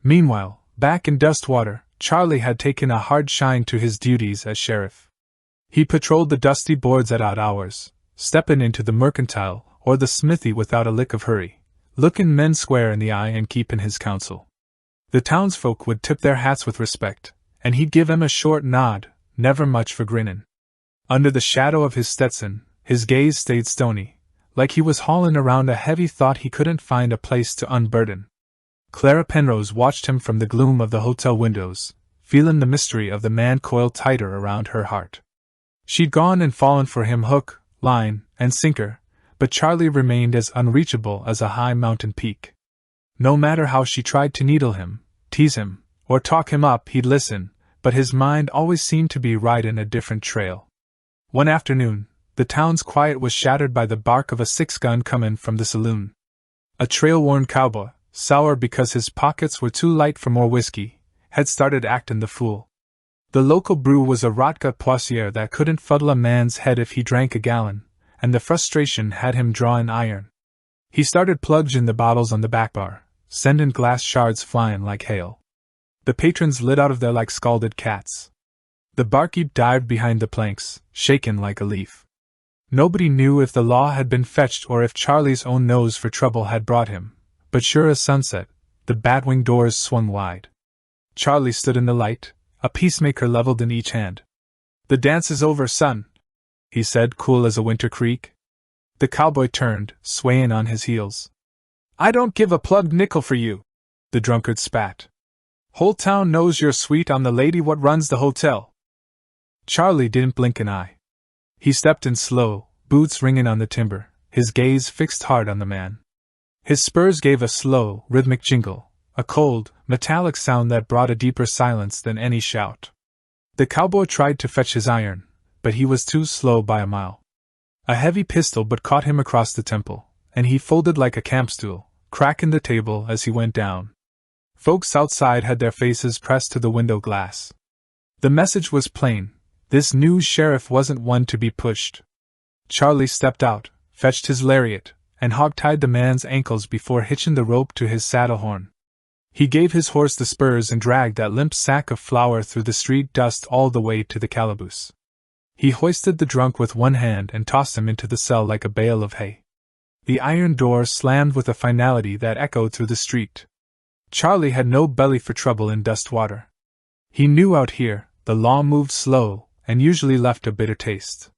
Meanwhile, back in Dustwater, Charlie had taken a hard shine to his duties as sheriff. He patrolled the dusty boards at odd hours, stepping into the mercantile or the smithy without a lick of hurry, looking men square in the eye and keeping his counsel. The townsfolk would tip their hats with respect, and he'd give them a short nod, never much for grinning. Under the shadow of his Stetson, his gaze stayed stony, like he was hauling around a heavy thought he couldn't find a place to unburden. Clara Penrose watched him from the gloom of the hotel windows, feeling the mystery of the man coiled tighter around her heart. She'd gone and fallen for him hook, line, and sinker, but Charlie remained as unreachable as a high mountain peak. No matter how she tried to needle him, tease him, or talk him up, he'd listen, but his mind always seemed to be riding a different trail. One afternoon, the town's quiet was shattered by the bark of a 6-gun coming from the saloon. A trail-worn cowboy, sour because his pockets were too light for more whiskey, had started acting the fool. The local brew was a vodka poissiere that couldn't fuddle a man's head if he drank a gallon, and the frustration had him drawing iron. He started plunging the bottles on the back bar, sending glass shards flying like hail. The patrons lit out of there like scalded cats. The barkeep dived behind the planks, shaken like a leaf. Nobody knew if the law had been fetched or if Charlie's own nose for trouble had brought him, but sure as sunset, the batwing doors swung wide. Charlie stood in the light, a peacemaker leveled in each hand. "The dance is over, son," he said, cool as a winter creek. The cowboy turned, swaying on his heels. "I don't give a plugged nickel for you," the drunkard spat. "Whole town knows you're sweet on the lady what runs the hotel." Charlie didn't blink an eye. He stepped in slow, boots ringing on the timber, his gaze fixed hard on the man. His spurs gave a slow, rhythmic jingle, a cold, metallic sound that brought a deeper silence than any shout. The cowboy tried to fetch his iron, but he was too slow by a mile. A heavy pistol but caught him across the temple, and he folded like a camp stool, cracking the table as he went down. Folks outside had their faces pressed to the window glass. The message was plain. This new sheriff wasn't one to be pushed. Charlie stepped out, fetched his lariat, and hog-tied the man's ankles before hitching the rope to his saddle horn. He gave his horse the spurs and dragged that limp sack of flour through the street dust all the way to the calaboose. He hoisted the drunk with one hand and tossed him into the cell like a bale of hay. The iron door slammed with a finality that echoed through the street. Charlie had no belly for trouble in Dustwater. He knew out here, the law moved slow, and usually left a bitter taste.